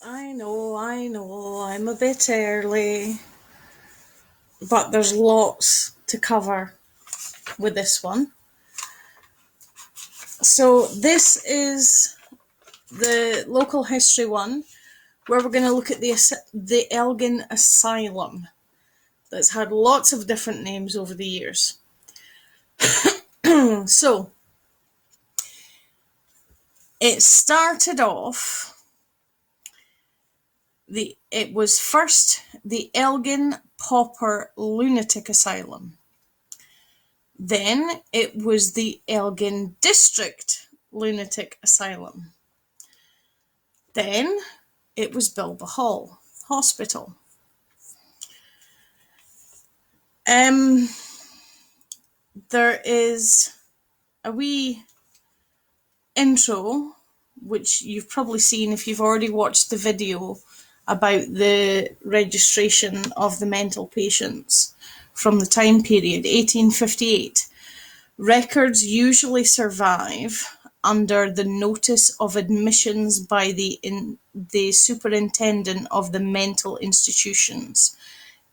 I know, I'm a bit early, but there's lots to cover with this one. So this is the local history one, where we're going to look at the Elgin Asylum, that's had lots of different names over the years. So, it started off, it was first the Elgin Pauper Lunatic Asylum. Then it was the Elgin District Lunatic Asylum. Then it was Bilbohall Hospital. There is a wee intro, which you've probably seen if you've already watched the video about the registration of the mental patients from the time period, 1858. Records usually survive under the notice of admissions by the superintendent of the mental institutions,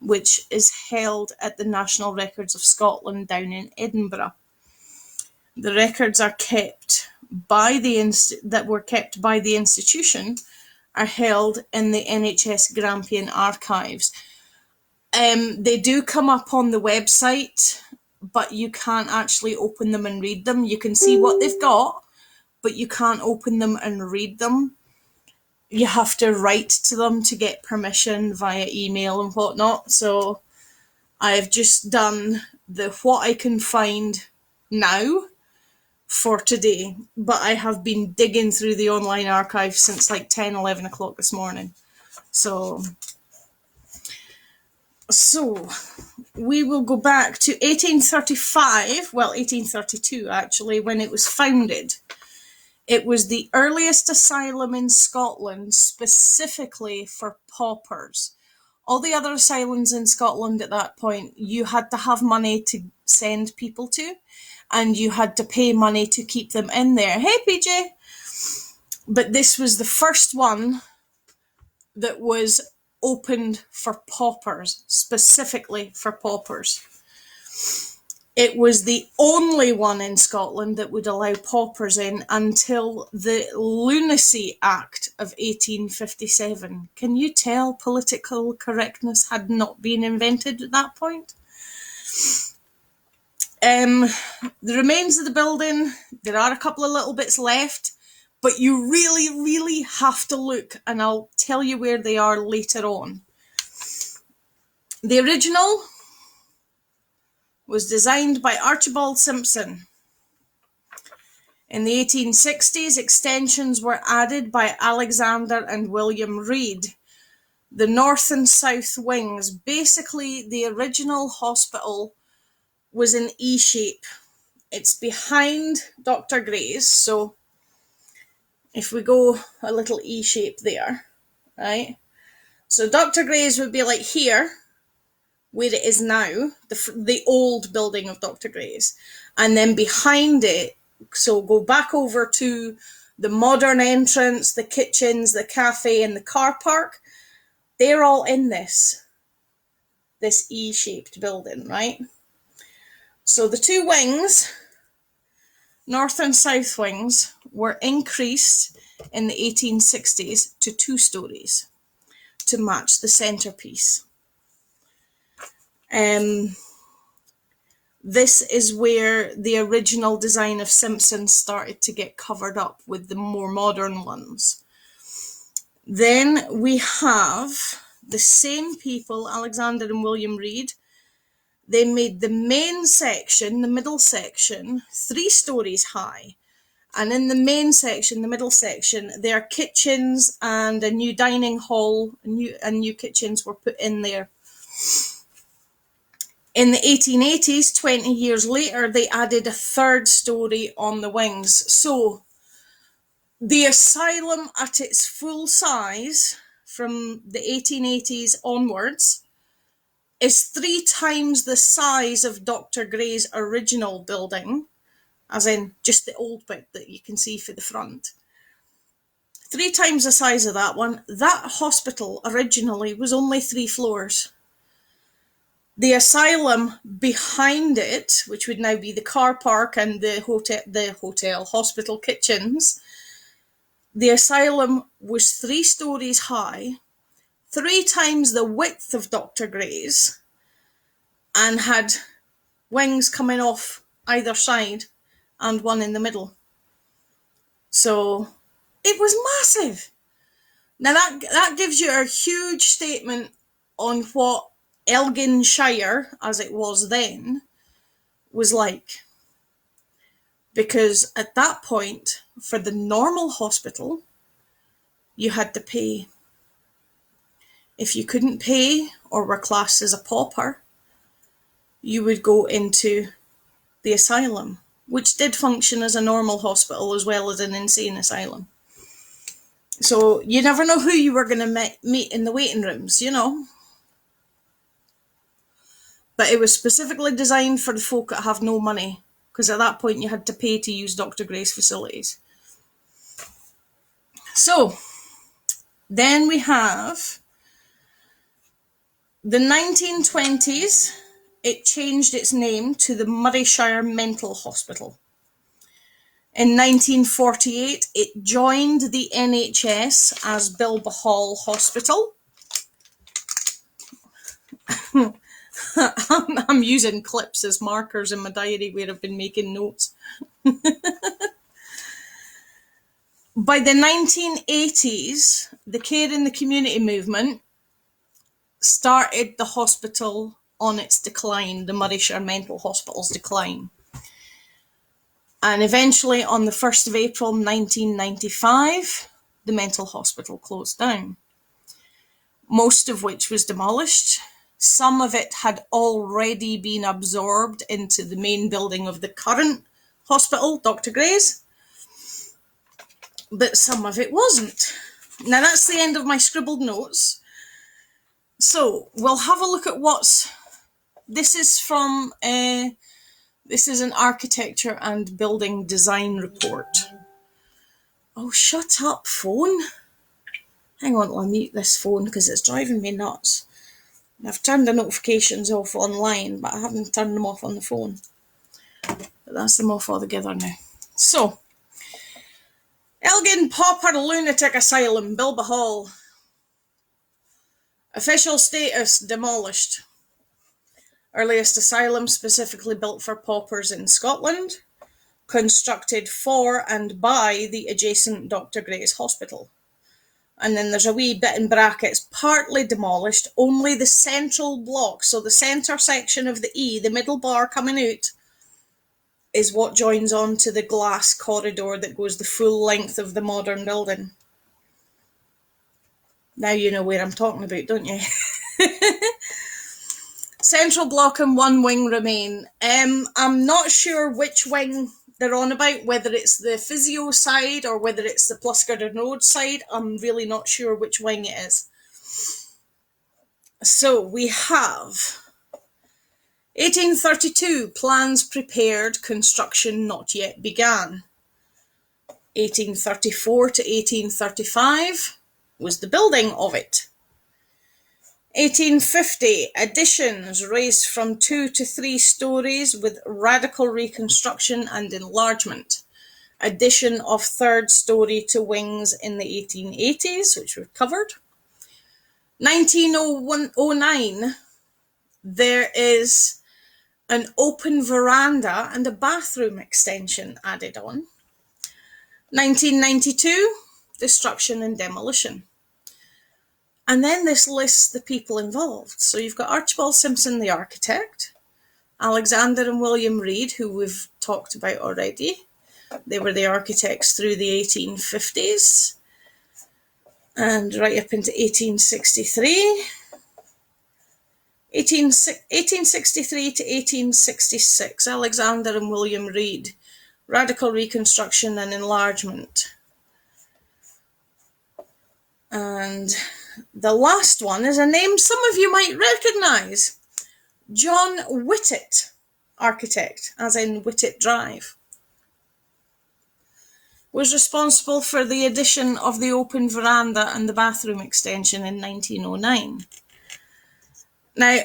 which is held at the National Records of Scotland down in Edinburgh. The records are kept by that were kept by the institution are held in the NHS Grampian archives. They do come up on the website, but you can't actually open them and read them. You can see what they've got, but you can't open them and read them. You have to write to them to get permission via email and whatnot. So I've just done what I can find now for today, but I have been digging through the online archive since like 10, 11 o'clock this morning. So we will go back to 1835, well, 1832 actually, when it was founded. It was the earliest asylum in Scotland specifically for paupers. All the other asylums in Scotland at that point, you had to have money to send people to, and you had to pay money to keep them in there. Hey, PJ! But this was the first one that was opened for paupers, specifically for paupers. It was the only one in Scotland that would allow paupers in until the Lunacy Act of 1857. Can you tell political correctness had not been invented at that point? The remains of the building, there are a couple of little bits left, but you really, really have to look, and I'll tell you where they are later on. The original was designed by Archibald Simpson. In the 1860s, extensions were added by Alexander and William Reid. The north and south wings, basically the original hospital was in E shape. It's behind Dr. Gray's, so if we go a little E shape there, right? So Dr. Gray's would be like here, where it is now, the old building of Dr. Gray's. And then behind it, so go back over to the modern entrance, the kitchens, the cafe, and the car park. They're all in this E-shaped building, right? So the two wings, north and south wings, were increased in the 1860s to 2 stories to match the centerpiece. This is where the original design of Simpson started to get covered up with the more modern ones. Then we have the same people, Alexander and William Reid. They made the main section, the middle section, 3 stories high. And in the main section, the middle section, there are kitchens and a new dining hall, and new kitchens were put in there. In the 1880s, 20 years later, they added a 3rd story on the wings. So the asylum at its full size from the 1880s onwards is 3 times the size of Dr. Gray's original building, as in just the old bit that you can see for the front. 3 times the size of that one. That hospital originally was only 3 floors. The asylum behind it, which would now be the car park and the hospital kitchens, the asylum was 3 stories high, 3 times the width of Dr. Gray's, and had wings coming off either side and one in the middle. So it was massive. Now that gives you a huge statement on what Elgin Shire, as it was then, was like. Because at that point, for the normal hospital, you had to pay. If you couldn't pay or were classed as a pauper, you would go into the asylum, which did function as a normal hospital as well as an insane asylum. So you never know who you were going to meet in the waiting rooms, you know. But it was specifically designed for the folk that have no money, because at that point you had to pay to use Dr. Gray's facilities. So then we have the 1920s. It changed its name to the Moray Shire Mental Hospital. In 1948, it joined the NHS as Bilbohall Hospital. I'm using clips as markers in my diary where I've been making notes. By the 1980s, the care in the community movement started the hospital on its decline, the Moray Shire Mental Hospital's decline. And eventually, on the 1st of April 1995, the mental hospital closed down, most of which was demolished. Some of it had already been absorbed into the main building of the current hospital, Dr. Gray's, but some of it wasn't. Now, that's the end of my scribbled notes. So, we'll have a look at this is from... This is an architecture and building design report. Oh, shut up, phone. Hang on till I mute this phone because it's driving me nuts. I've turned the notifications off online, but I haven't turned them off on the phone. But that's them off altogether now. So, Elgin Pauper Lunatic Asylum, Bilbohall. Official status, demolished. Earliest asylum specifically built for paupers in Scotland, constructed for and by the adjacent Dr. Gray's Hospital. And then there's a wee bit in brackets, partly demolished, only the central block, so the centre section of the E, the middle bar coming out, is what joins on to the glass corridor that goes the full length of the modern building. Now you know where I'm talking about, don't you? Central block and one wing remain. I'm not sure which wing they're on about, whether it's the physio side or whether it's the Pluscarden Road side. I'm really not sure which wing it is. So we have 1832, plans prepared, construction not yet began. 1834 to 1835 was the building of it. 1850, additions raised from 2 to 3 stories with radical reconstruction and enlargement. Addition of 3rd story to wings in the 1880s, which we've covered. 1909, there is an open veranda and a bathroom extension added on. 1992, destruction and demolition. And then this lists the people involved. So you've got Archibald Simpson, the architect, Alexander and William Reid, who we've talked about already. They were the architects through the 1850s and right up into 1863. 1863 to 1866, Alexander and William Reid, radical reconstruction and enlargement. And the last one is a name some of you might recognise. John Whittet, architect, as in Whittet Drive. was responsible for the addition of the open veranda and the bathroom extension in 1909. Now,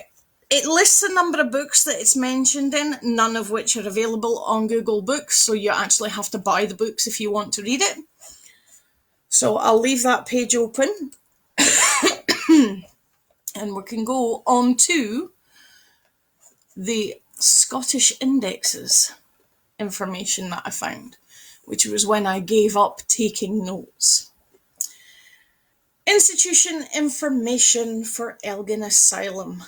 it lists a number of books that it's mentioned in, none of which are available on Google Books, so you actually have to buy the books if you want to read it. So I'll leave that page open and we can go on to the Scottish Indexes information that I found, which was when I gave up taking notes. Institution information for Elgin Asylum.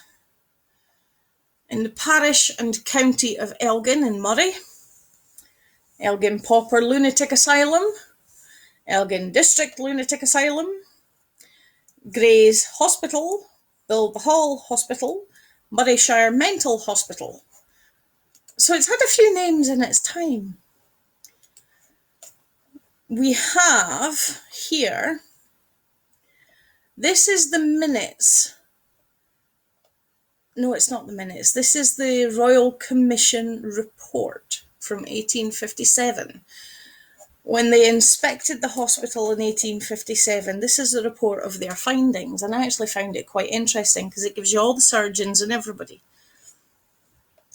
In the parish and county of Elgin in Moray, Elgin Pauper Lunatic Asylum, Elgin District Lunatic Asylum, Gray's Hospital, Bilbohall Hospital, Moray Shire Mental Hospital. So it's had a few names in its time. We have here, this is the minutes. No, it's not the minutes. This is the Royal Commission report from 1857. When they inspected the hospital in 1857, this is the report of their findings. And I actually found it quite interesting because it gives you all the surgeons and everybody.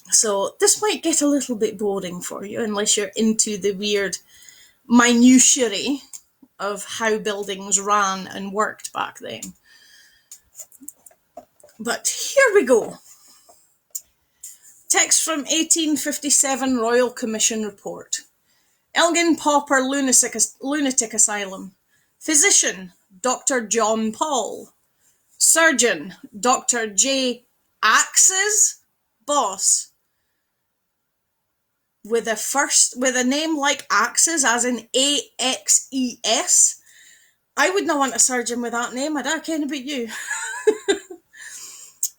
So this might get a little bit boring for you unless you're into the weird minutiae of how buildings ran and worked back then. But here we go. Text from 1857 Royal Commission report. Elgin Pauper Lunatic Asylum. Physician, Dr. John Paul. Surgeon, Dr. J. Axes Boss. With a name like Axes, as in A-X-E-S. I would not want a surgeon with that name. I don't care about you.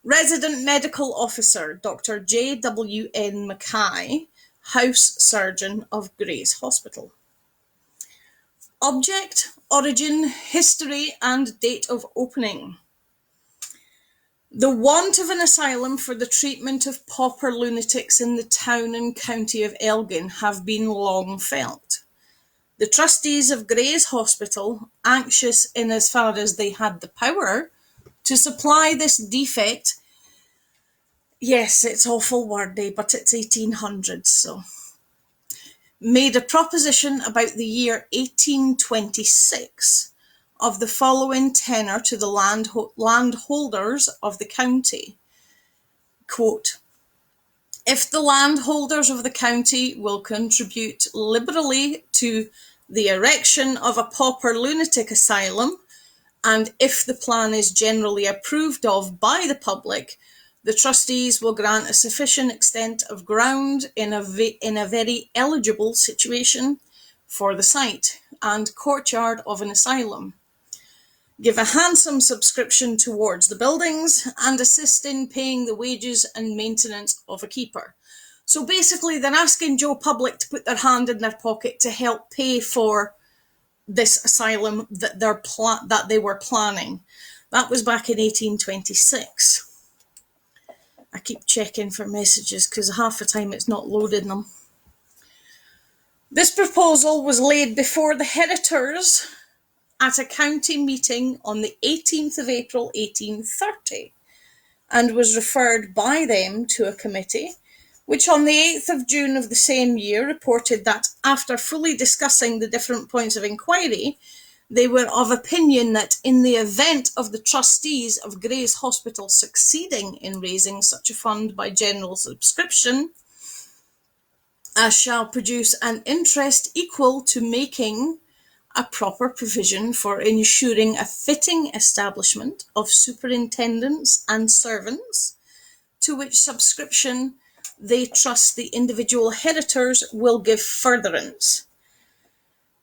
Resident Medical Officer, Dr. J.W.N. Mackay, House Surgeon of Gray's Hospital. Object, origin, history, and date of opening. The want of an asylum for the treatment of pauper lunatics in the town and county of Elgin have been long felt. The trustees of Gray's Hospital, anxious in as far as they had the power to supply this defect, yes, it's awful wordy, but it's 1800s, so, made a proposition about the year 1826 of the following tenor to the landholders of the county. Quote, if the landholders of the county will contribute liberally to the erection of a pauper lunatic asylum, and if the plan is generally approved of by the public, the trustees will grant a sufficient extent of ground in a very eligible situation for the site and courtyard of an asylum. Give a handsome subscription towards the buildings and assist in paying the wages and maintenance of a keeper. So basically they're asking Joe Public to put their hand in their pocket to help pay for this asylum that they were planning. That was back in 1826. I keep checking for messages because half the time it's not loading them. This proposal was laid before the heritors at a county meeting on the 18th of April 1830 and was referred by them to a committee, which on the 8th of June of the same year reported that after fully discussing the different points of inquiry, they were of opinion that in the event of the trustees of Gray's Hospital succeeding in raising such a fund by general subscription, as shall produce an interest equal to making a proper provision for ensuring a fitting establishment of superintendents and servants, to which subscription they trust the individual heritors will give furtherance.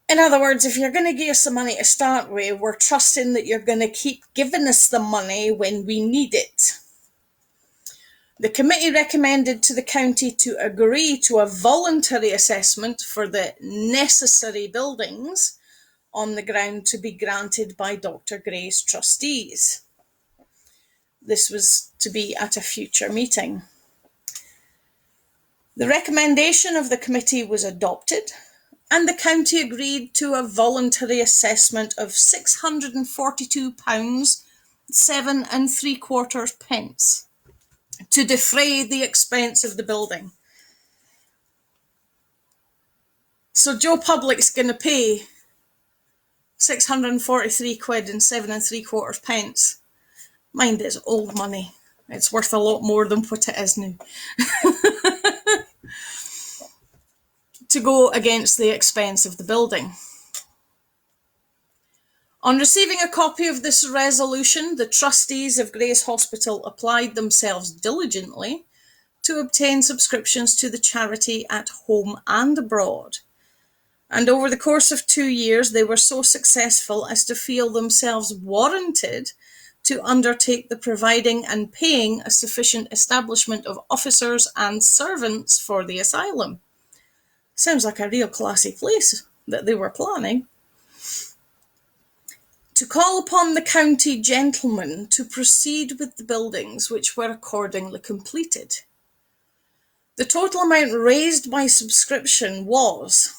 In other words, if you're going to give us the money to start with, we're trusting that you're going to keep giving us the money when we need it. The committee recommended to the county to agree to a voluntary assessment for the necessary buildings on the ground to be granted by Dr. Gray's trustees. This was to be at a future meeting. The recommendation of the committee was adopted, and the county agreed to a voluntary assessment of £642, 7¾ to defray the expense of the building. So Joe Public's going to pay 643 quid and 7¾ Mind, it's old money. It's worth a lot more than what it is now. To go against the expense of the building. On receiving a copy of this resolution, the trustees of Grace Hospital applied themselves diligently to obtain subscriptions to the charity at home and abroad. And over the course of 2 years, they were so successful as to feel themselves warranted to undertake the providing and paying a sufficient establishment of officers and servants for the asylum. Sounds like a real classy place that they were planning. To call upon the county gentlemen to proceed with the buildings, which were accordingly completed. The total amount raised by subscription was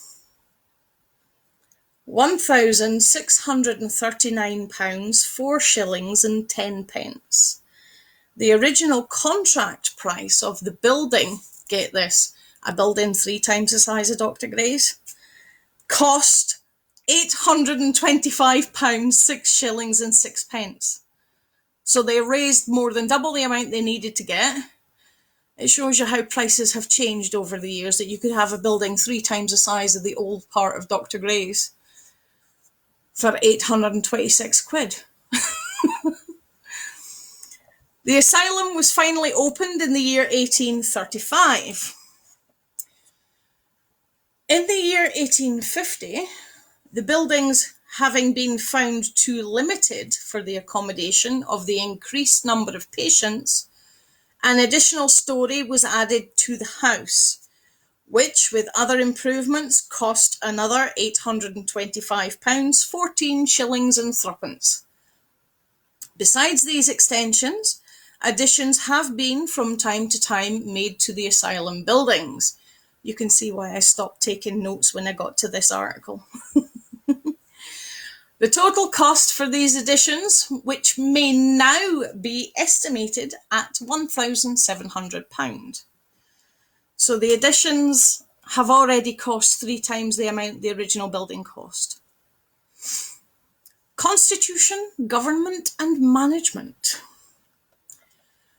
£1,639, 4 shillings and 10 pence. The original contract price of the building, get this, a building 3 times the size of Dr. Gray's, cost £825, 6 shillings and 6 pence. So they raised more than double the amount they needed to get. It shows you how prices have changed over the years, that you could have a building 3 times the size of the old part of Dr. Gray's for 826 quid. The asylum was finally opened in the year 1835. In the year 1850, the buildings having been found too limited for the accommodation of the increased number of patients, an additional storey was added to the house, which, with other improvements, cost another £825, 14 shillings and 3 Besides these extensions, additions have been from time to time made to the asylum buildings. You can see why I stopped taking notes when I got to this article. The total cost for these additions, which may now be estimated at £1,700. So the additions have already cost 3 times the amount the original building cost. Constitution, government and management.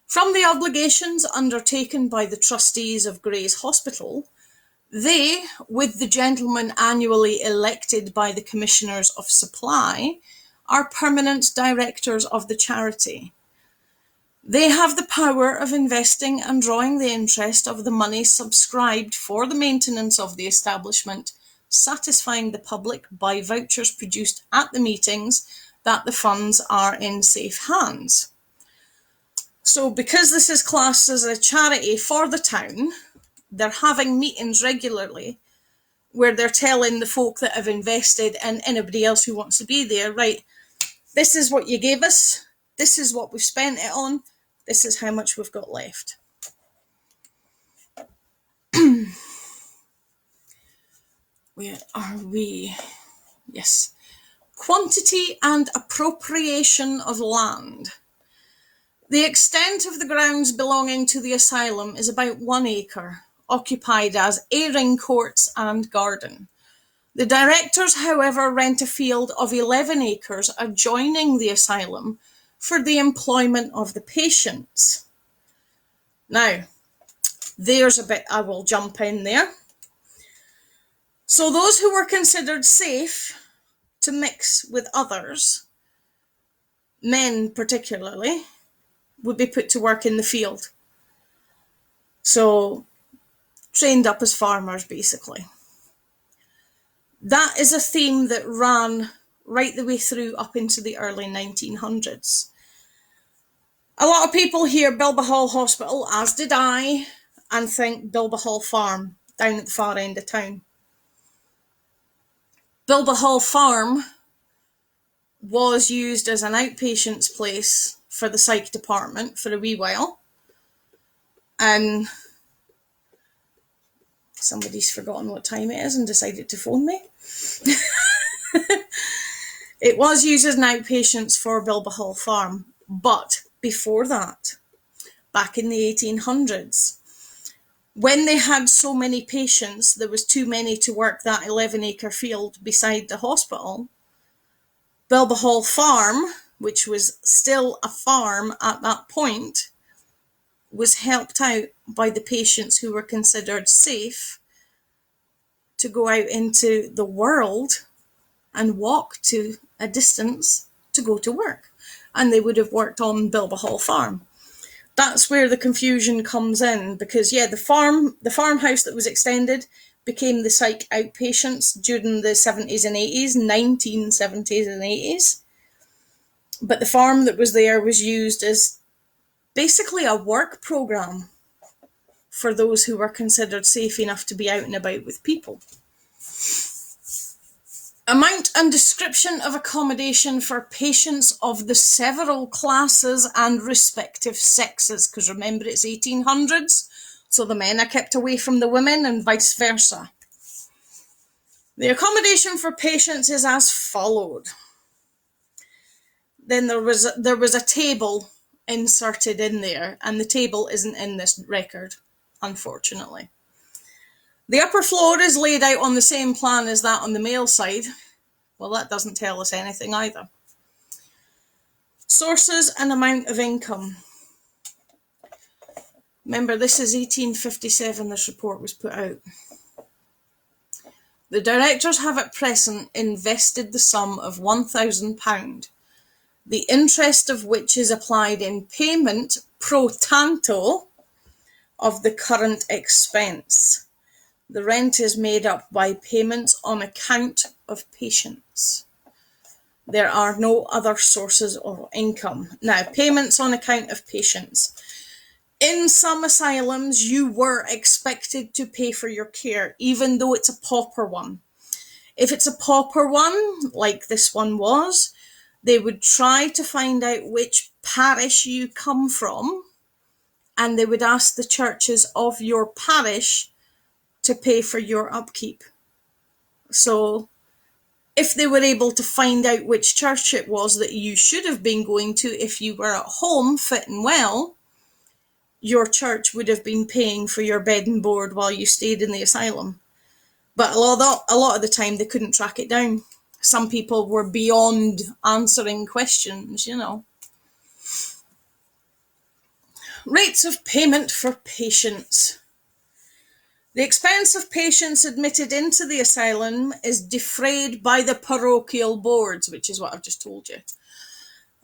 From the obligations undertaken by the trustees of Grace Hospital, they, with the gentlemen annually elected by the Commissioners of Supply, are permanent directors of the charity. They have the power of investing and drawing the interest of the money subscribed for the maintenance of the establishment, satisfying the public by vouchers produced at the meetings that the funds are in safe hands. So because this is classed as a charity for the town, they're having meetings regularly where they're telling the folk that have invested and anybody else who wants to be there, right, this is what you gave us, this is what we've spent it on, this is how much we've got left. Where are we? Yes. Quantity and appropriation of land. The extent of the grounds belonging to the asylum is about 1 acre, occupied as airing courts and garden. The directors, however, rent a field of 11 acres adjoining the asylum for the employment of the patients. Now, there's a bit I will jump in there. So those who were considered safe to mix with others, men particularly, would be put to work in the field. So, trained up as farmers, basically. That is a theme that ran right the way through up into the early 1900s. A lot of people hear Bilbohall Hospital, as did I, and think Bilbohall Farm, down at the far end of town. Bilbohall Farm was used as an outpatients place for the psych department for a wee while. And Somebody's forgotten what time it is and decided to phone me. It was used as an outpatients for Bilbohall Farm, but before that, back in the 1800s, when they had so many patients, there was too many to work that 11-acre field beside the hospital. Bilbohall Farm, which was still a farm at that point, was helped out by the patients who were considered safe to go out into the world and walk to a distance to go to work. And they would have worked on Bilbohall Farm. That's where the confusion comes in, because the farmhouse that was extended became the psych outpatients during the 70s and 80s, 1970s and 80s. But the farm that was there was used as basically a work program for those who were considered safe enough to be out and about with people. Amount and description of accommodation for patients of the several classes and respective sexes, because remember it's 1800s, so the men are kept away from the women and vice versa. The accommodation for patients is as followed. Then there was a table inserted in there, and the table isn't in this record, unfortunately. The upper floor is laid out on the same plan as that on the male side. Well, that doesn't tell us anything either. Sources and amount of income. Remember, this is 1857 this report was put out. The directors have at present invested the sum of £1,000, the interest of which is applied in payment pro tanto of the current expense. The rent is made up by payments on account of patients. There are no other sources of income. Now, payments on account of patients. In some asylums, you were expected to pay for your care, even though it's a pauper one. If it's a pauper one, like this one was, they would try to find out which parish you come from, and they would ask the churches of your parish to pay for your upkeep. So if they were able to find out which church it was that you should have been going to if you were at home fit and well, your church would have been paying for your bed and board while you stayed in the asylum. But a lot of the time they couldn't track it down. Some people were beyond answering questions, Rates of payment for patients. The expense of patients admitted into the asylum is defrayed by the parochial boards, which is what I've just told you.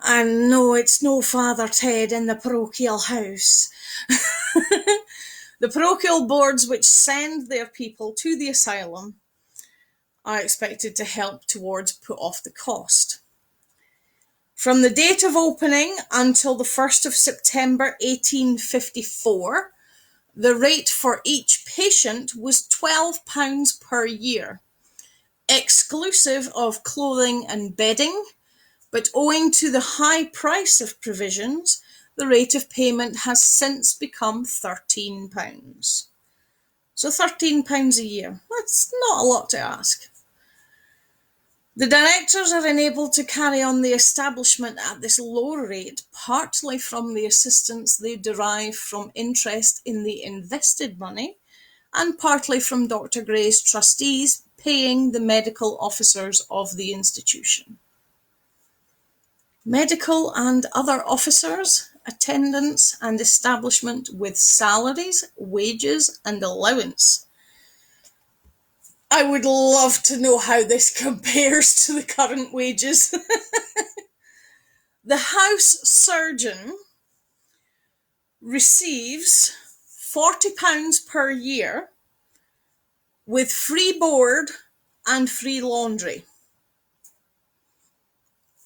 And no, it's no Father Ted in the parochial house. The parochial boards which send their people to the asylum are expected to help towards put off the cost. From the date of opening until the 1st of September 1854, the rate for each patient was £12 per year, exclusive of clothing and bedding, but owing to the high price of provisions, the rate of payment has since become £13. So £13 a year. That's not a lot to ask. The directors are enabled to carry on the establishment at this low rate, partly from the assistance they derive from interest in the invested money, and partly from Dr. Gray's trustees paying the medical officers of the institution. Medical and other officers, attendance and establishment with salaries, wages and allowance. I would love to know how this compares to the current wages. The house surgeon receives £40 per year with free board and free laundry.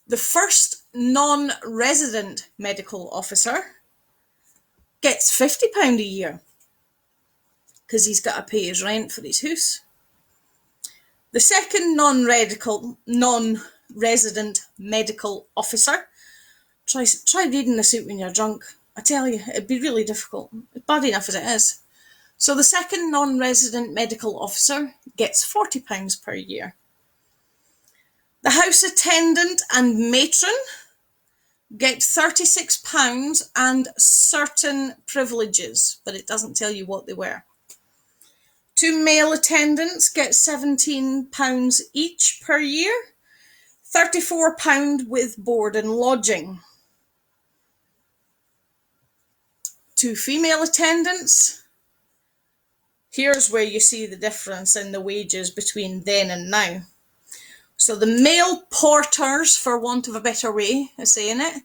The first non-resident medical officer gets £50 a year because he's got to pay his rent for his house. The second non-resident medical officer, try reading this out when you're drunk. I tell you, it'd be really difficult. It's bad enough as it is. So the second non-resident medical officer gets £40 per year. The house attendant and matron get £36 and certain privileges, but it doesn't tell you what they were. 2 male attendants get £17 each per year, £34 with board and lodging. 2 female attendants. Here's where you see the difference in the wages between then and now. So the male porters, for want of a better way of saying it,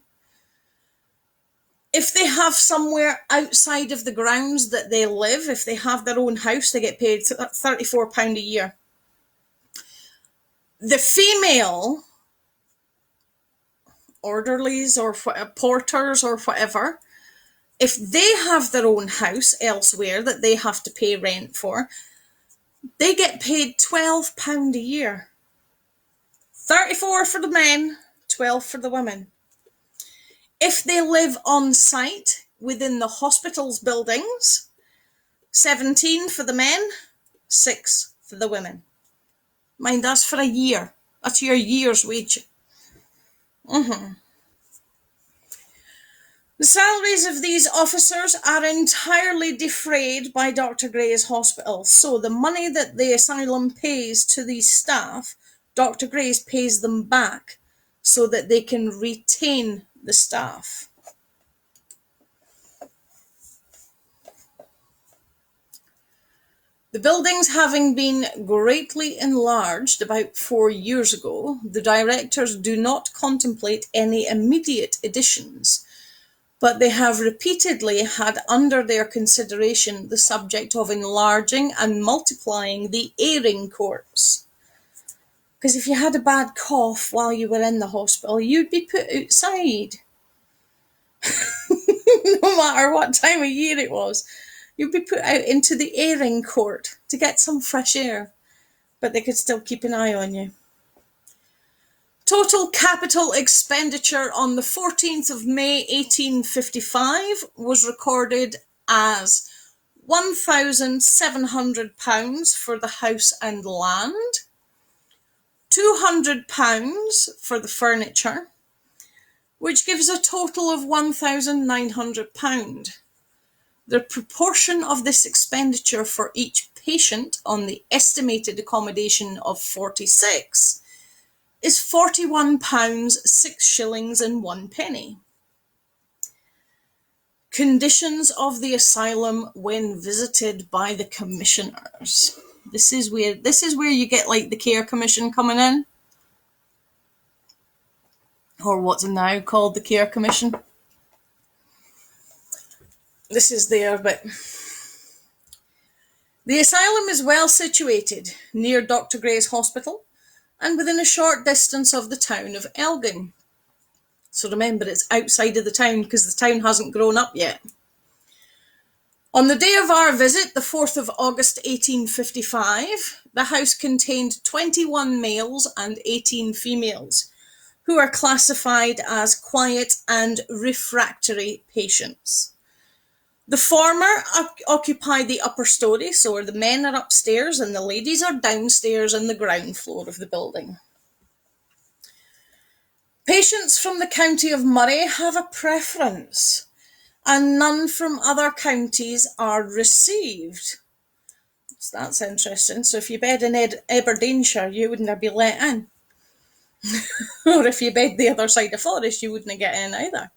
if they have somewhere outside of the grounds that they live, if they have their own house, they get paid £34 a year. The female orderlies or porters or whatever, if they have their own house elsewhere that they have to pay rent for, they get paid £12 a year. 34 for the men, 12 for the women. If they live on site within the hospital's buildings, 17 for the men, 6 for the women. Mind, that's for a year. That's your year's wage. The salaries of these officers are entirely defrayed by Dr. Gray's hospital. So the money that the asylum pays to these staff, Dr. Gray's pays them back so that they can retain the staff. The buildings having been greatly enlarged about 4 years ago, the directors do not contemplate any immediate additions, but they have repeatedly had under their consideration the subject of enlarging and multiplying the airing courts. Because if you had a bad cough while you were in the hospital, you'd be put outside. No matter what time of year it was. You'd be put out into the airing court to get some fresh air. But they could still keep an eye on you. Total capital expenditure on the 14th of May 1855 was recorded as £1,700 for the house and land, £200 for the furniture, which gives a total of £1,900. The proportion of this expenditure for each patient on the estimated accommodation of 46 is £41, 6 shillings and 1 penny. Conditions of the asylum when visited by the commissioners. This is where you get like the care commission coming in, or what's now called the care commission. This is there, but the asylum is well situated near Dr. Gray's hospital and within a short distance of the town of Elgin. So remember, it's outside of the town because the town hasn't grown up yet. On the day of our visit, the 4th of August 1855, the house contained 21 males and 18 females, who are classified as quiet and refractory patients. The former occupy the upper story, so the men are upstairs and the ladies are downstairs on the ground floor of the building. Patients from the county of Moray have a preference, and none from other counties are received. So that's interesting. So if you bed in Aberdeenshire, you wouldn't be let in. Or if you bed the other side of Forest, you wouldn't get in either.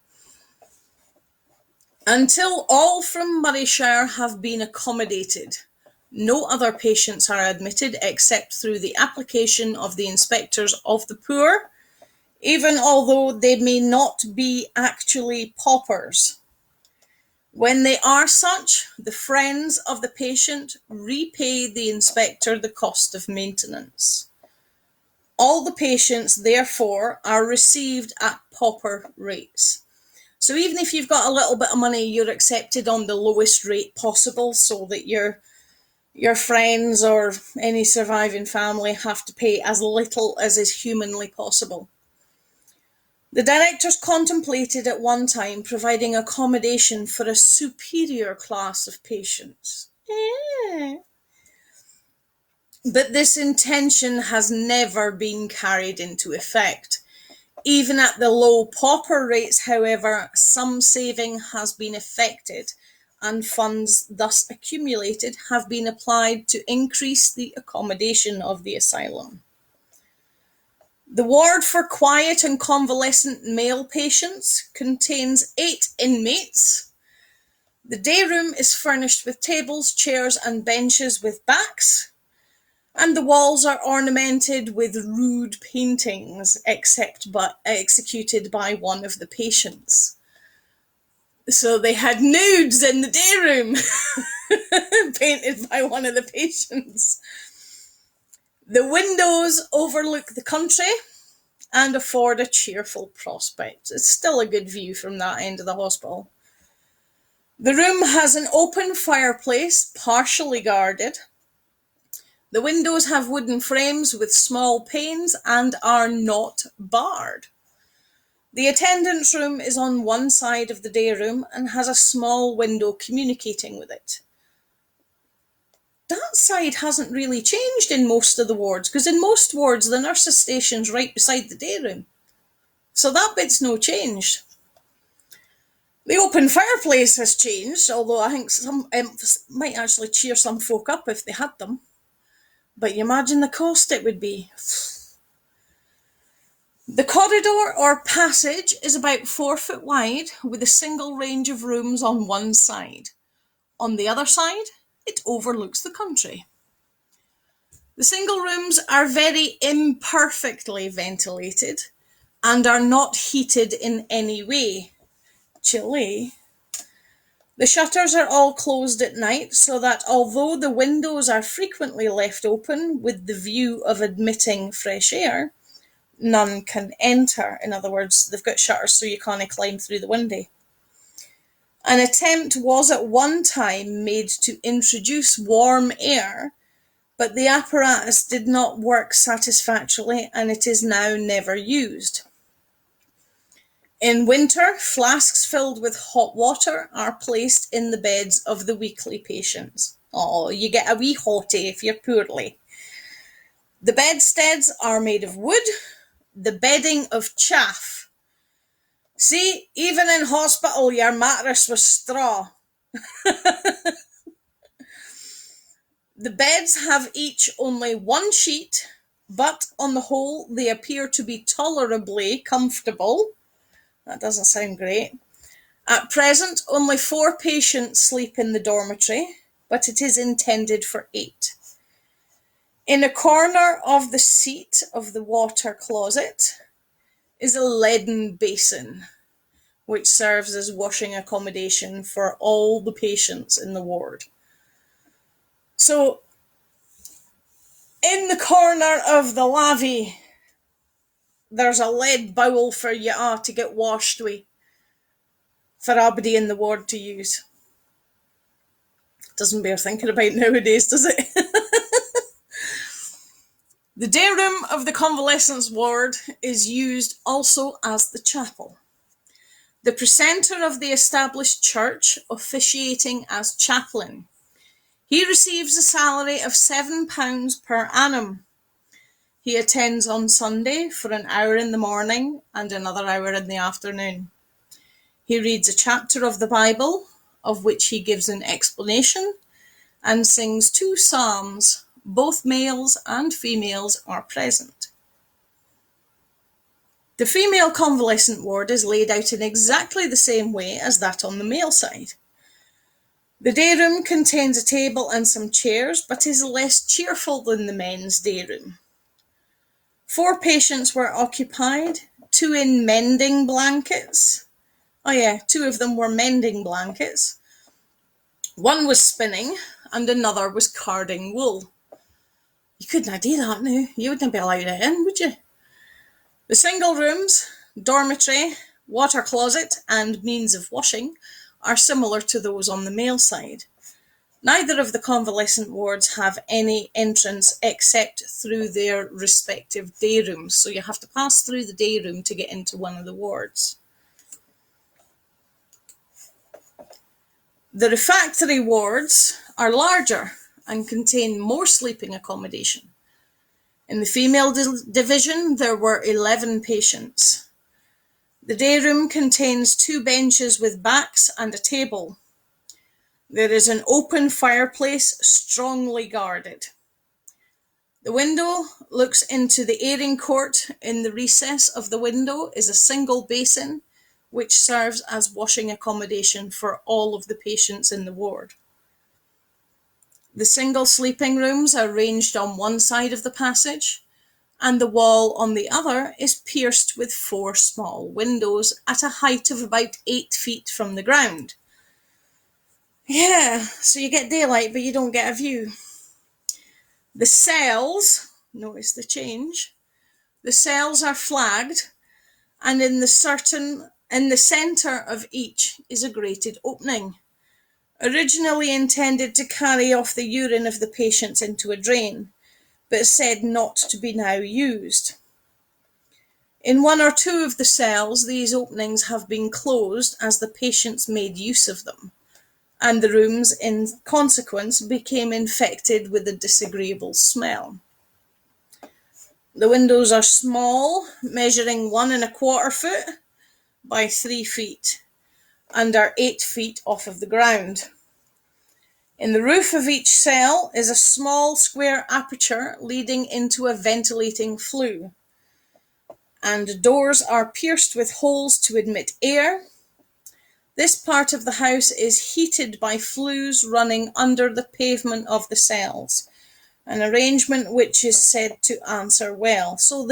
Until all from Shire have been accommodated, no other patients are admitted except through the application of the inspectors of the poor, even although they may not be actually paupers. When they are such, the friends of the patient repay the inspector the cost of maintenance. All the patients, therefore, are received at pauper rates. So even if you've got a little bit of money, you're accepted on the lowest rate possible so that your friends or any surviving family have to pay as little as is humanly possible. The directors contemplated at one time providing accommodation for a superior class of patients. Yeah. But this intention has never been carried into effect. Even at the low pauper rates, however, some saving has been effected, and funds thus accumulated have been applied to increase the accommodation of the asylum. The ward for quiet and convalescent male patients contains 8 inmates. The day room is furnished with tables, chairs, and benches with backs, and the walls are ornamented with rude paintings, executed by one of the patients. So they had nudes in the day room, painted by one of the patients. The windows overlook the country and afford a cheerful prospect. It's still a good view from that end of the hospital. The room has an open fireplace, partially guarded. The windows have wooden frames with small panes and are not barred. The attendance room is on one side of the day room and has a small window communicating with it. That side hasn't really changed in most of the wards, because in most wards the nurse's station's right beside the day room. So that bit's no changed. The open fireplace has changed, although I think some might actually cheer some folk up if they had them. But you imagine the cost it would be. The corridor or passage is about 4 foot wide, with a single range of rooms on one side. On the other side, it overlooks the country. The single rooms are very imperfectly ventilated and are not heated in any way. Chilly. The shutters are all closed at night, so that although the windows are frequently left open with the view of admitting fresh air, none can enter. In other words, they've got shutters so you can't climb through the window. An attempt was at one time made to introduce warm air, but the apparatus did not work satisfactorily and it is now never used. In winter, flasks filled with hot water are placed in the beds of the weakly patients. Oh, you get a wee hottie if you're poorly. The bedsteads are made of wood, the bedding of chaff. See, even in hospital, your mattress was straw. The beds have each only one sheet, but on the whole, they appear to be tolerably comfortable. That doesn't sound great. At present, only 4 patients sleep in the dormitory, but it is intended for 8. In a corner of the seat of the water closet is a leaden basin, which serves as washing accommodation for all the patients in the ward. So, in the corner of the lavvy, there's a lead bowl for you to get washed with, for everybody in the ward to use. Doesn't bear thinking about nowadays, does it? The day room of the convalescence ward is used also as the chapel. The precentor of the established church officiating as chaplain. He receives a salary of £7 per annum. He attends on Sunday for an hour in the morning and another hour in the afternoon. He reads a chapter of the Bible, of which he gives an explanation, and sings 2 psalms. Both males and females are present. The female convalescent ward is laid out in exactly the same way as that on the male side. The day room contains a table and some chairs, but is less cheerful than the men's day room. 4 patients were occupied, 2 in mending blankets. Oh yeah, 2 of them were mending blankets. 1 was spinning and another was carding wool. You couldn't do that now. You wouldn't be allowed in, would you? The single rooms, dormitory, water closet, and means of washing are similar to those on the male side. Neither of the convalescent wards have any entrance except through their respective day rooms, so you have to pass through the day room to get into one of the wards. The refractory wards are larger and contain more sleeping accommodation. In the female division, there were 11 patients. The day room contains 2 benches with backs and a table. There is an open fireplace, strongly guarded. The window looks into the airing court. In the recess of the window is a single basin, which serves as washing accommodation for all of the patients in the ward. The single sleeping rooms are ranged on one side of the passage, and the wall on the other is pierced with 4 small windows at a height of about 8 feet from the ground. Yeah, so you get daylight, but you don't get a view. The cells, notice the change, the cells are flagged, and in the centre of each is a grated opening, originally intended to carry off the urine of the patients into a drain, but said not to be now used. In 1 or 2 of the cells, these openings have been closed as the patients made use of them, and the rooms, in consequence, became infected with a disagreeable smell. The windows are small, measuring 1 1/4 foot by 3 feet, and are 8 feet off of the ground. In the roof of each cell is a small square aperture leading into a ventilating flue, and doors are pierced with holes to admit air. This part of the house is heated by flues running under the pavement of the cells, an arrangement which is said to answer well. So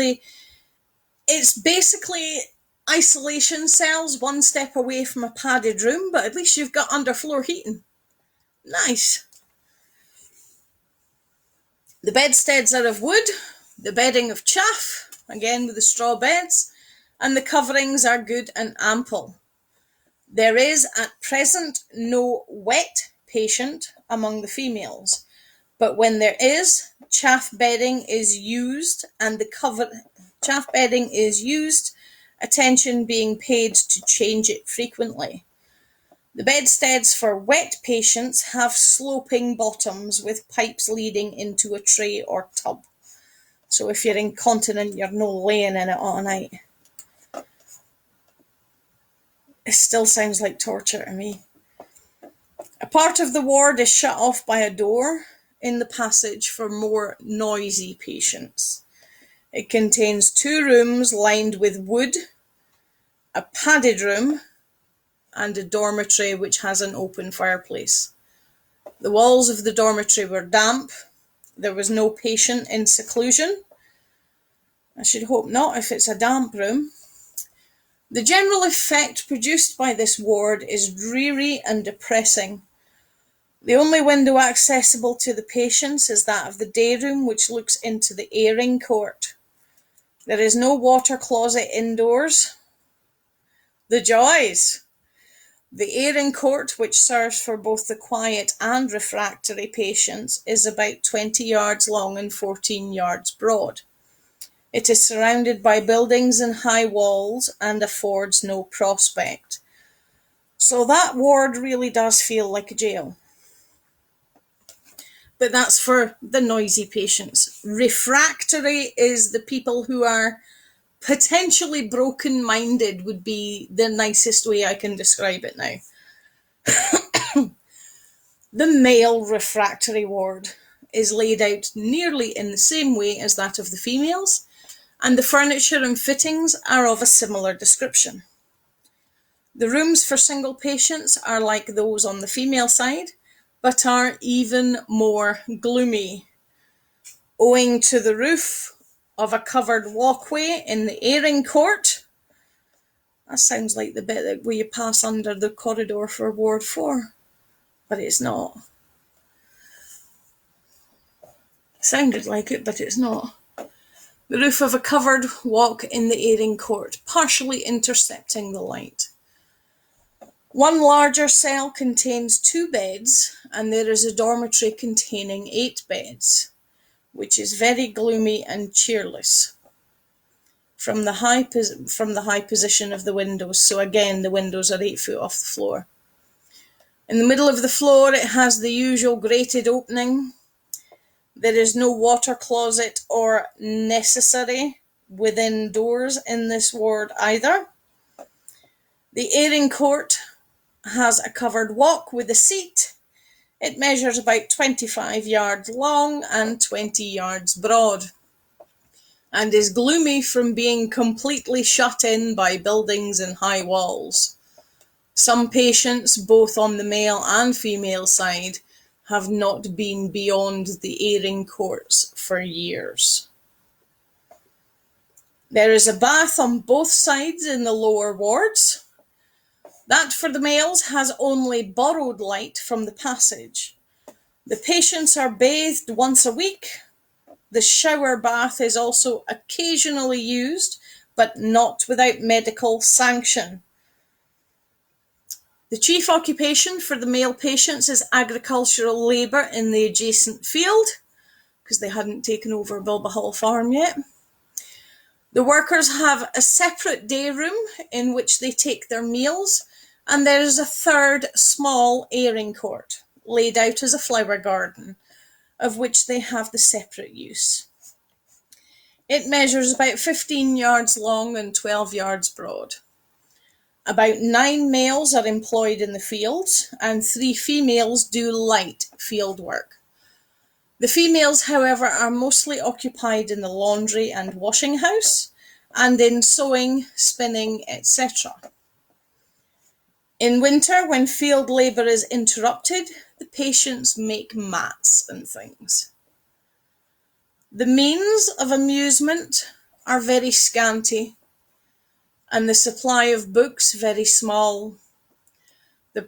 it's basically isolation cells, 1 step away from a padded room, but at least you've got underfloor heating. Nice. The bedsteads are of wood, the bedding of chaff, again with the straw beds, and the coverings are good and ample. There is at present no wet patient among the females, but when there is, chaff bedding is used, attention being paid to change it frequently. The bedsteads for wet patients have sloping bottoms with pipes leading into a tray or tub. So if you're incontinent, you're no laying in it all night. It still sounds like torture to me. A part of the ward is shut off by a door in the passage for more noisy patients. It contains 2 rooms lined with wood, a padded room, and a dormitory which has an open fireplace. The walls of the dormitory were damp. There was no patient in seclusion. I should hope not if it's a damp room. The general effect produced by this ward is dreary and depressing. The only window accessible to the patients is that of the day room, which looks into the airing court. There is no water closet indoors. The joys! The airing court, which serves for both the quiet and refractory patients, is about 20 yards long and 14 yards broad. It is surrounded by buildings and high walls and affords no prospect. So that ward really does feel like a jail. But that's for the noisy patients. Refractory is the people who are potentially broken-minded, would be the nicest way I can describe it now. The male refractory ward is laid out nearly in the same way as that of the females, and the furniture and fittings are of a similar description. The rooms for single patients are like those on the female side, but are even more gloomy, owing to the roof of a covered walkway in the airing court. That sounds like the bit where you pass under the corridor for Ward 4, but it's not. It sounded like it, but it's not. The roof of a covered walk in the airing court, partially intercepting the light. 1 larger cell contains 2 beds, and there is a dormitory containing 8 beds, which is very gloomy and cheerless from the high position of the windows. So again, the windows are 8 foot off the floor. In the middle of the floor, it has the usual grated opening. There is no water closet or necessary within doors in this ward either. The airing court has a covered walk with a seat. It measures about 25 yards long and 20 yards broad, and is gloomy from being completely shut in by buildings and high walls. Some patients, both on the male and female side, have not been beyond the airing courts for years. There is a bath on both sides in the lower wards. That for the males has only borrowed light from the passage. The patients are bathed once a week. The shower bath is also occasionally used, but not without medical sanction. The chief occupation for the male patients is agricultural labour in the adjacent field, because they hadn't taken over Bilbohall farm yet. The workers have a separate day room in which they take their meals, and there is a third small airing court, laid out as a flower garden, of which they have the separate use. It measures about 15 yards long and 12 yards broad. About 9 males are employed in the fields, and 3 females do light field work. The females, however, are mostly occupied in the laundry and washing house, and in sewing, spinning, etc. In winter, when field labour is interrupted, the patients make mats and things. The means of amusement are very scanty, and the supply of books very small. The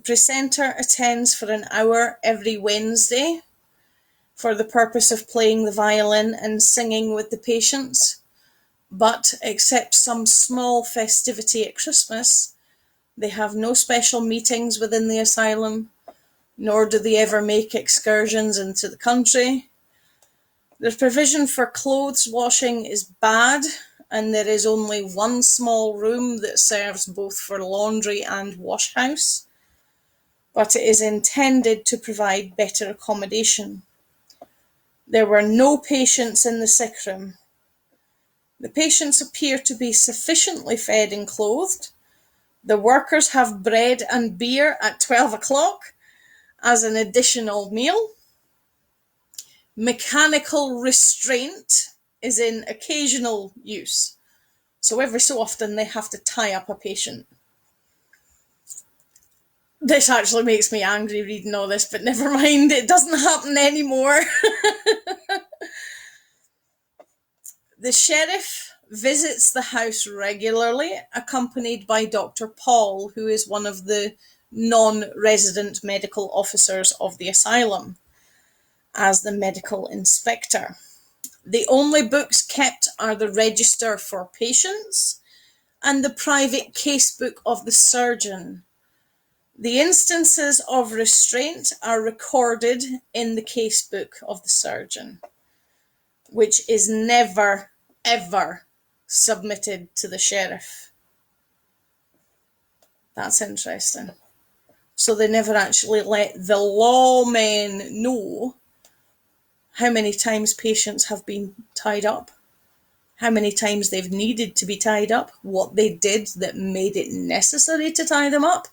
precentor attends for an hour every Wednesday for the purpose of playing the violin and singing with the patients, but except some small festivity at Christmas, they have no special meetings within the asylum, nor do they ever make excursions into the country. The provision for clothes washing is bad, and there is only one small room that serves both for laundry and wash house, but it is intended to provide better accommodation. There were no patients in the sick room. The patients appear to be sufficiently fed and clothed. The workers have bread and beer at 12 o'clock as an additional meal. Mechanical restraint is in occasional use. So every so often they have to tie up a patient. This actually makes me angry reading all this, but never mind, it doesn't happen anymore. The sheriff visits the house regularly, accompanied by Dr. Paul, who is one of the non-resident medical officers of the asylum, as the medical inspector. The only books kept are the register for patients and the private casebook of the surgeon. The instances of restraint are recorded in the casebook of the surgeon, which is never, ever submitted to the sheriff. That's interesting. So they never actually let the lawmen know how many times patients have been tied up, how many times they've needed to be tied up, what they did that made it necessary to tie them up.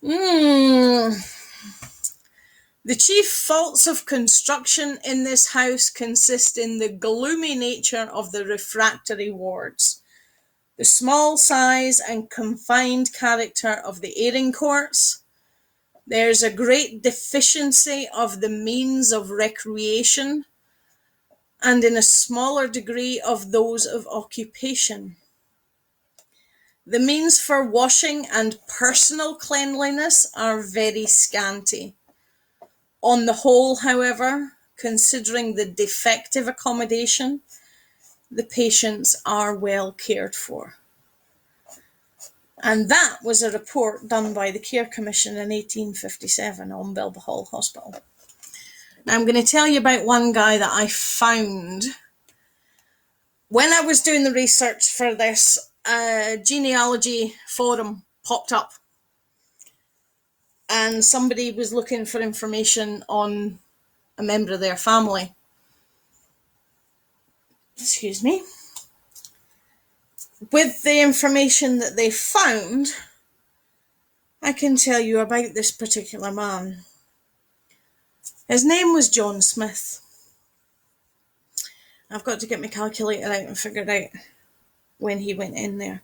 The chief faults of construction in this house consist in the gloomy nature of the refractory wards, the small size and confined character of the airing courts. There's a great deficiency of the means of recreation, and in a smaller degree of those of occupation. The means for washing and personal cleanliness are very scanty. On the whole, however, considering the defective accommodation, the patients are well cared for. And that was a report done by the Care Commission in 1857 on Bilbohall Hospital. Now I'm going to tell you about one guy that I found when I was doing the research for this. Genealogy forum popped up, and somebody was looking for information on a member of their family. Excuse me. With the information that they found, I can tell you about this particular man. His name was John Smith. I've got to get my calculator out and figure out when he went in there.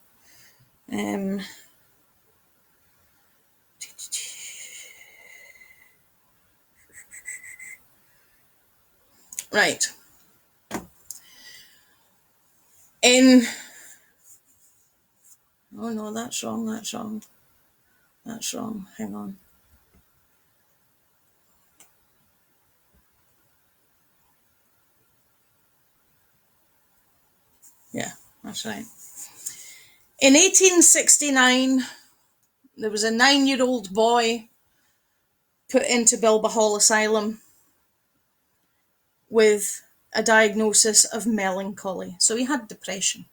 Right. Oh no, that's wrong. Hang on. Yeah, that's right. In 1869, there was a 9-year-old boy put into Bilbohall Asylum with a diagnosis of melancholy. So he had depression.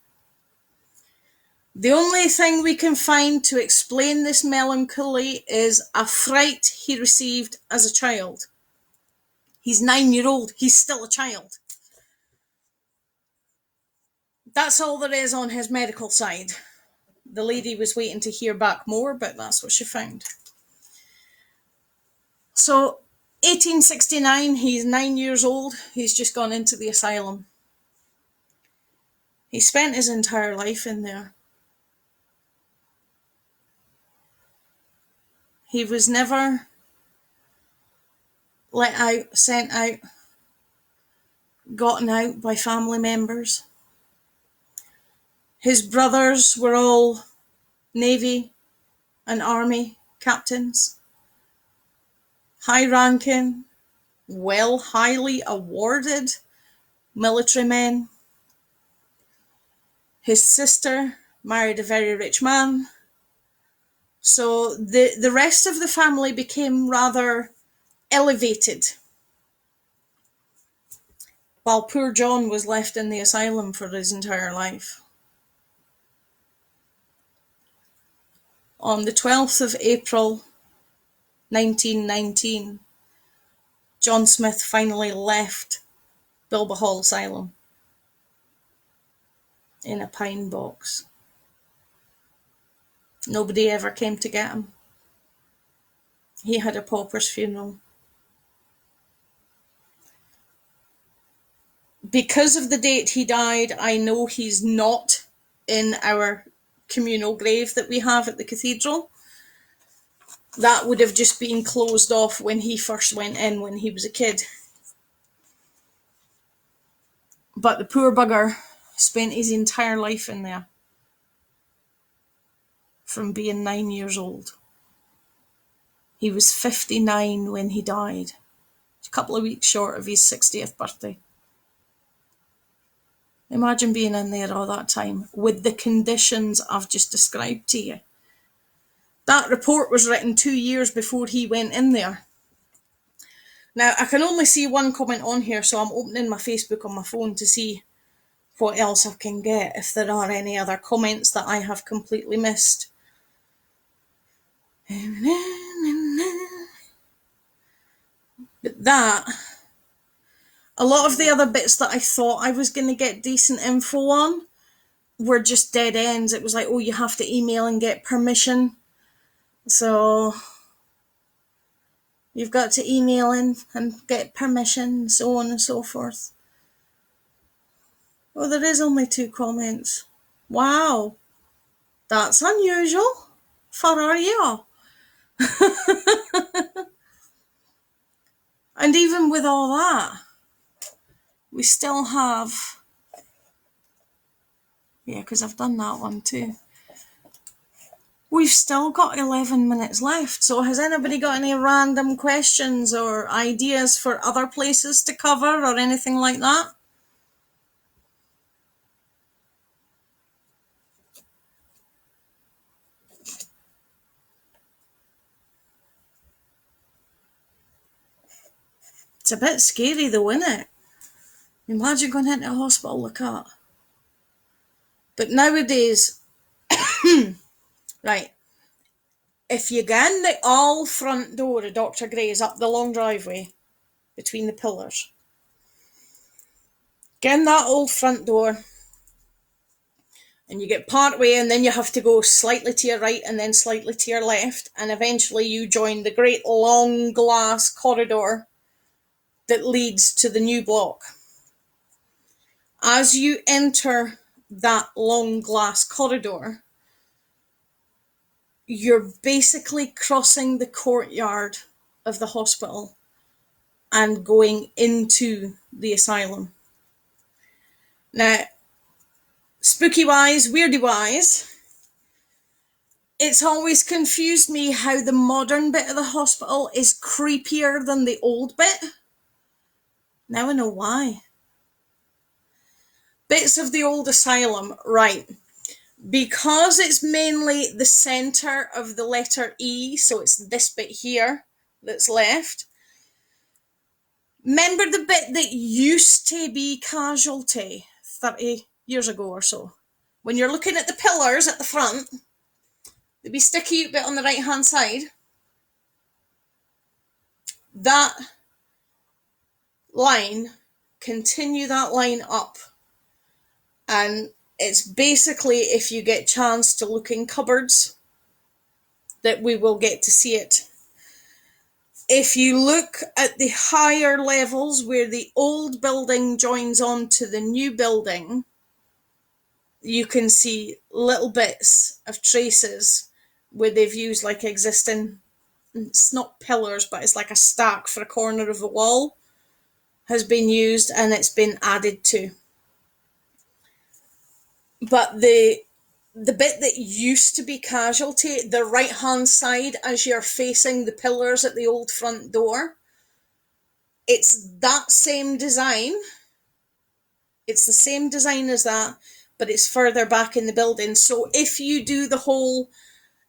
The only thing we can find to explain this melancholy is a fright he received as a child. He's 9-year-old. He's still a child. That's all there is on his medical side. The lady was waiting to hear back more, but that's what she found. So, 1869, he's 9 years old. He's just gone into the asylum. He spent his entire life in there. He was never let out, sent out, gotten out by family members. His brothers were all Navy and Army captains, high-ranking, highly awarded military men. His sister married a very rich man. So the rest of the family became rather elevated, while poor John was left in the asylum for his entire life. On the 12th of April 1919, John Smith finally left Bilbohall Asylum in a pine box. Nobody ever came to get him. He had a pauper's funeral. Because of the date he died, I know he's not in our communal grave that we have at the cathedral. That would have just been closed off when he first went in when he was a kid. But the poor bugger spent his entire life in there, from being 9 years old. He was 59 when he died, a couple of weeks short of his 60th birthday. Imagine being in there all that time with the conditions I've just described to you. That report was written 2 years before he went in there. Now, I can only see one comment on here, so I'm opening my Facebook on my phone to see what else I can get, if there are any other comments that I have completely missed. But a lot of the other bits that I thought I was going to get decent info on were just dead ends. It was like, oh, you have to email and get permission. So you've got to email in and get permission, so on and so forth. Well, there is only 2 comments. Wow, that's unusual for our year. And even with all that, we still have... Yeah, because I've done that one too. We've still got 11 minutes left, so has anybody got any random questions or ideas for other places to cover or anything like that? It's a bit scary though, isn't it? Imagine going into a hospital like that. But nowadays, right, If you go in the all front door of Dr. Gray's up the long driveway between the pillars, get in that old front door, and you get part way, and then you have to go slightly to your right and then slightly to your left, and eventually you join the great long glass corridor that leads to the new block. As you enter that long glass corridor, you're basically crossing the courtyard of the hospital and going into the asylum. Now, spooky wise, weirdy wise, it's always confused me how the modern bit of the hospital is creepier than the old bit. Now I know why. Bits of the old asylum, right. Because it's mainly the centre of the letter E, so it's this bit here that's left. Remember the bit that used to be casualty 30 years ago or so? When you're looking at the pillars at the front, the wee sticky bit on the right hand side, that line, continue that line up, and it's basically, if you get chance to look in cupboards, that we will get to see it. If you look at the higher levels where the old building joins on to the new building, you can see little bits of traces where they've used like existing, it's not pillars, but it's like a stack for a corner of the wall has been used and it's been added to. But the bit that used to be casualty, the right hand side as you're facing the pillars at the old front door, it's that same design. It's the same design as that, but it's further back in the building. So if you do the whole,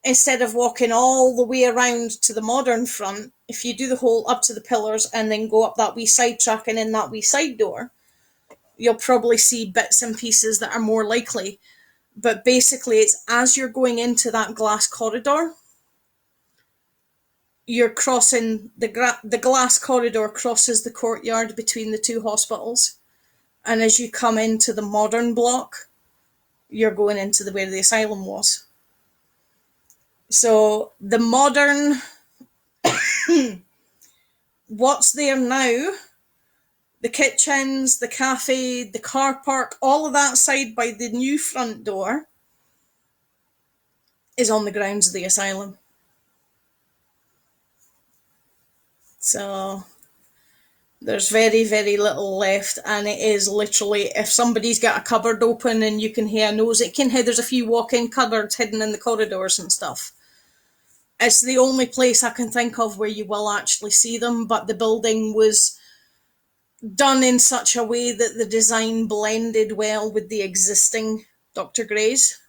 instead of walking all the way around to the modern front, if you do the whole up to the pillars and then go up that wee side track and in that wee side door, you'll probably see bits and pieces that are more likely. But basically, it's as you're going into that glass corridor, you're crossing, the glass corridor crosses the courtyard between the two hospitals. And as you come into the modern block, you're going into where the asylum was. So the modern, what's there now, the kitchens, the cafe, the car park, all of that side by the new front door is on the grounds of the asylum. So there's very, very little left, and it is literally, if somebody's got a cupboard open and you can hear a nose, it can hear there's a few walk-in cupboards hidden in the corridors and stuff. It's the only place I can think of where you will actually see them, but the building was done in such a way that the design blended well with the existing Dr. Gray's.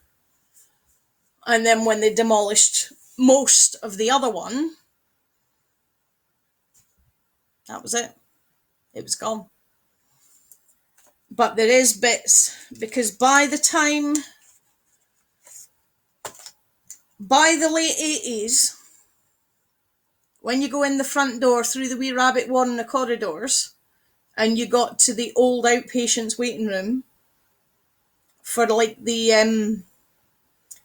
And then when they demolished most of the other one, that was it. It was gone. But there is bits, because by the late 80s, when you go in the front door through the wee rabbit warren in the corridors, and you got to the old outpatients waiting room for like the,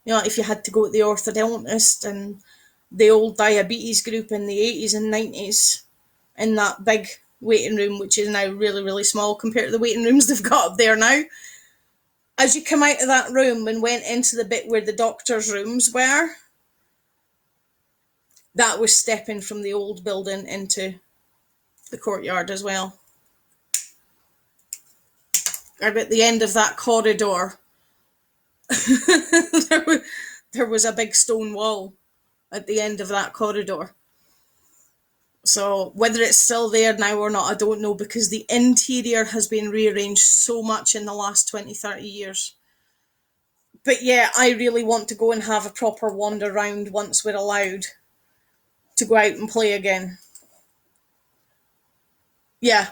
if you had to go to the orthodontist and the old diabetes group in the 80s and 90s, in that big waiting room, which is now really, really small compared to the waiting rooms they've got up there now. As you come out of that room and went into the bit where the doctor's rooms were, that was stepping from the old building into the courtyard as well. And at the end of that corridor, there was a big stone wall at the end of that corridor. So whether it's still there now or not, I don't know, because the interior has been rearranged so much in the last 20-30 years. But yeah, I really want to go and have a proper wander round once we're allowed to go out and play again. Yeah.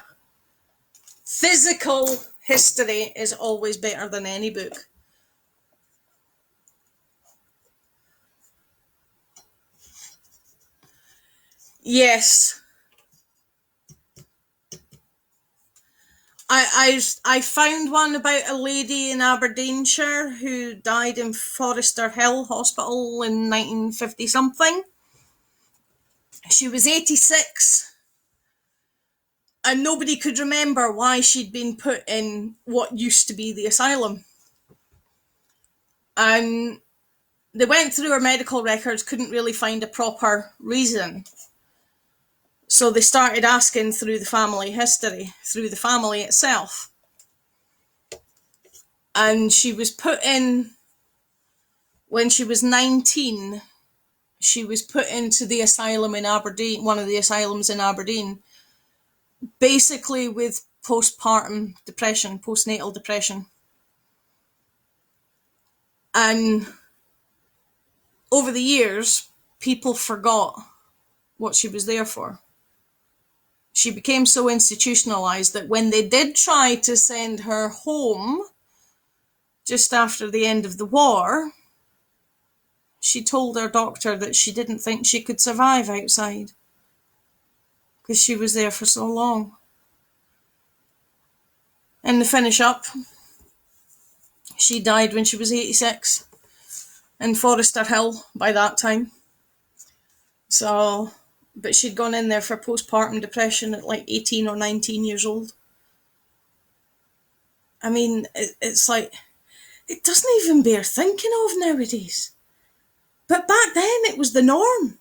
Physical history is always better than any book. Yes. I found one about a lady in Aberdeenshire who died in Forester Hill Hospital in 1950 something. She was 86 and nobody could remember why she'd been put in what used to be the asylum. And they went through her medical records, couldn't really find a proper reason. So they started asking through the family history, through the family itself. And she was put in when she was 19. She was put into the asylum in Aberdeen, one of the asylums in Aberdeen, basically with postpartum depression, postnatal depression. And over the years, people forgot what she was there for. She became so institutionalized that when they did try to send her home just after the end of the war, she told her doctor that she didn't think she could survive outside because she was there for so long. And to finish up, she died when she was 86 in Forester Hill by that time. So, but she'd gone in there for postpartum depression at like 18 or 19 years old. I mean, it's like, it doesn't even bear thinking of nowadays. But back then it was the norm.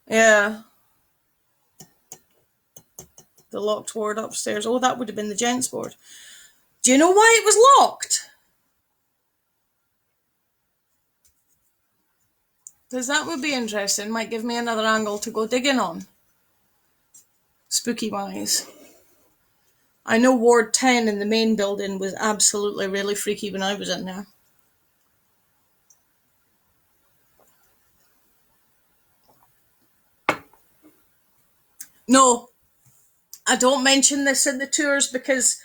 Yeah. The locked ward upstairs. Oh, that would have been the gents' ward. Do you know why it was locked? Because that would be interesting. Might give me another angle to go digging on. Spooky wise. I know Ward 10 in the main building was absolutely really freaky when I was in there. No, I don't mention this in the tours because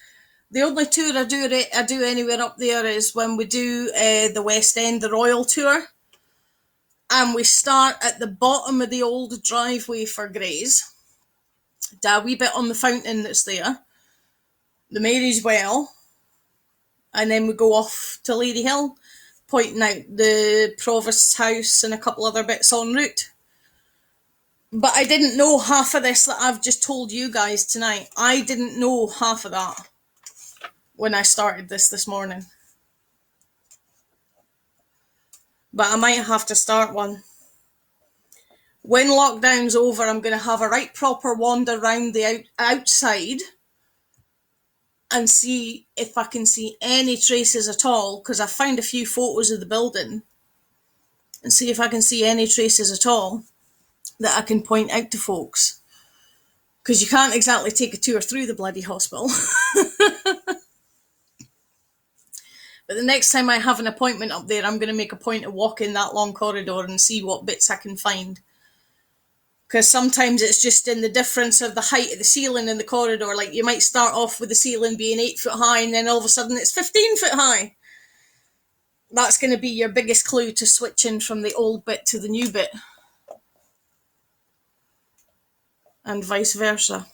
the only tour I do anywhere up there is when we do the West End, the Royal Tour. And we start at the bottom of the old driveway for Grays. A wee bit on the fountain that's there. The Mary's Well. And then we go off to Lady Hill, pointing out the Provost's house and a couple other bits en route. But I didn't know half of this that I've just told you guys tonight. I didn't know half of that when I started this morning. But I might have to start one. When lockdown's over, I'm going to have a right proper wander round the outside and see if I can see any traces at all, because I found a few photos of the building, and see if I can see any traces at all that I can point out to folks. Because you can't exactly take a tour through the bloody hospital. But the next time I have an appointment up there, I'm going to make a point of walking that long corridor and see what bits I can find. Because sometimes it's just in the difference of the height of the ceiling in the corridor. Like, you might start off with the ceiling being 8 foot high and then all of a sudden it's 15 foot high. That's going to be your biggest clue to switching from the old bit to the new bit. And vice versa.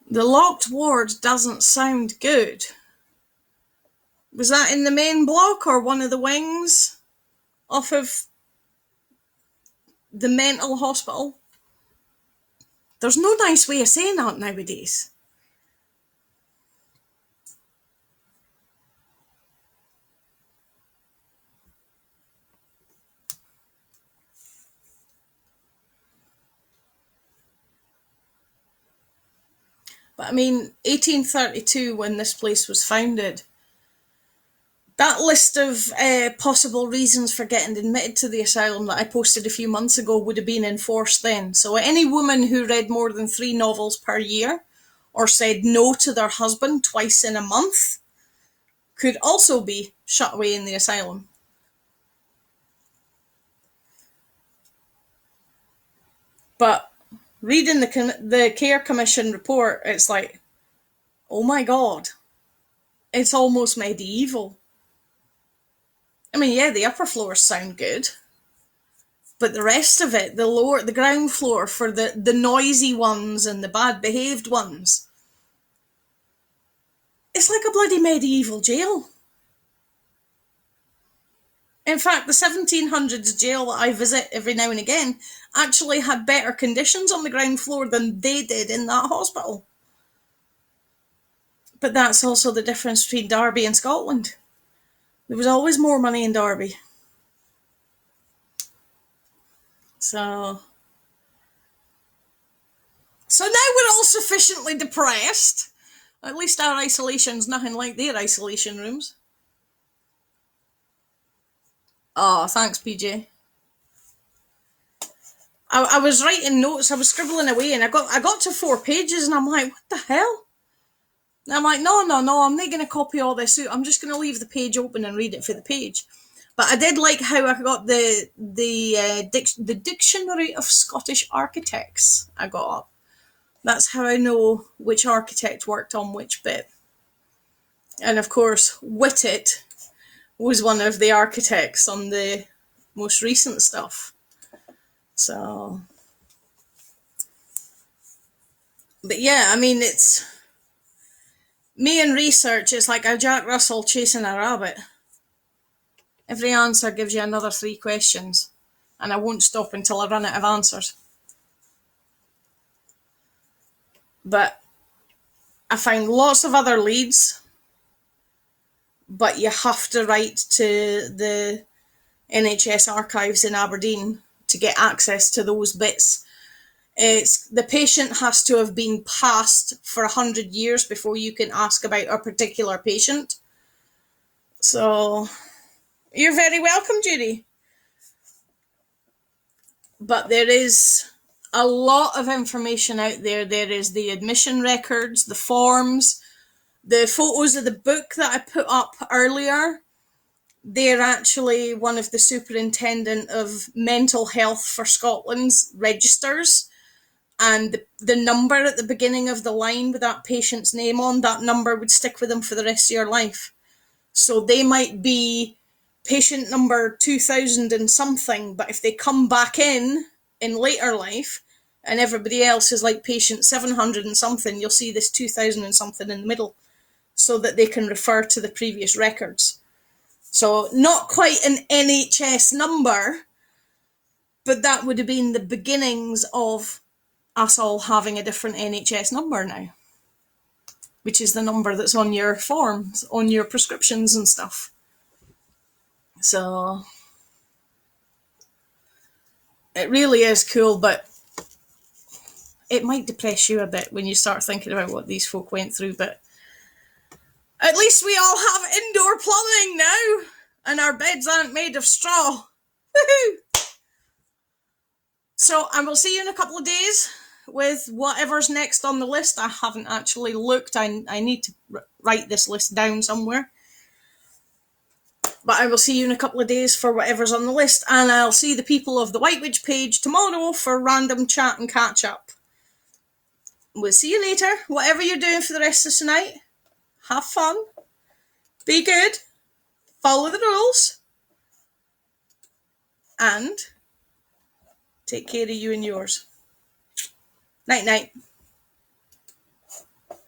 The locked ward doesn't sound good. Was that in the main block or one of the wings off of the mental hospital? There's no nice way of saying that nowadays. But I mean, 1832, when this place was founded, that list of possible reasons for getting admitted to the asylum that I posted a few months ago would have been enforced then. So any woman who read more than 3 novels per year or said no to their husband twice in a month could also be shut away in the asylum. But reading the Care Commission report, it's like, oh my God. It's almost medieval. I mean, yeah, the upper floors sound good, but the rest of it, the ground floor for the noisy ones and the bad behaved ones, it's like a bloody medieval jail. In fact, the 1700s jail that I visit every now and again actually had better conditions on the ground floor than they did in that hospital. But that's also the difference between Derby and Scotland. There was always more money in Derby. So now we're all sufficiently depressed. At least our isolation's nothing like their isolation rooms. Oh, thanks, PJ. I was writing notes, I was scribbling away, and I got to 4 pages, and I'm like, what the hell? And I'm like, no, I'm not going to copy all this out. I'm just going to leave the page open and read it for the page. But I did like how I got the Dictionary of Scottish Architects I got up. That's how I know which architect worked on which bit. And of course, Wheaton was one of the architects on the most recent stuff. So, but yeah, I mean, it's me and research. It's like a Jack Russell chasing a rabbit. Every answer gives you another 3 questions, and I won't stop until I run out of answers. But I found lots of other leads, but you have to write to the NHS archives in Aberdeen to get access to those bits. The patient has to have been passed for 100 years before you can ask about a particular patient. So, you're very welcome, Judy. But there is a lot of information out there. There is the admission records, the forms, the photos of the book that I put up earlier. They're actually one of the superintendent of mental health for Scotland's registers. And the number at the beginning of the line with that patient's name on, that number would stick with them for the rest of your life. So they might be patient number 2000 and something, but if they come back in later life and everybody else is like patient 700 and something, you'll see this 2000 and something in the middle so that they can refer to the previous records. So not quite an NHS number, but that would have been the beginnings of us all having a different NHS number now, which is the number that's on your forms, on your prescriptions and stuff. So it really is cool, but it might depress you a bit when you start thinking about what these folk went through, but at least we all have indoor plumbing now, and our beds aren't made of straw. Woohoo! So I will see you in a couple of days with whatever's next on the list. I haven't actually looked. I need to write this list down somewhere. But I will see you in a couple of days for whatever's on the list, and I'll see the people of the White Witch page tomorrow for random chat and catch up. We'll see you later. Whatever you're doing for the rest of tonight, have fun, be good, follow the rules, and take care of you and yours. Night night.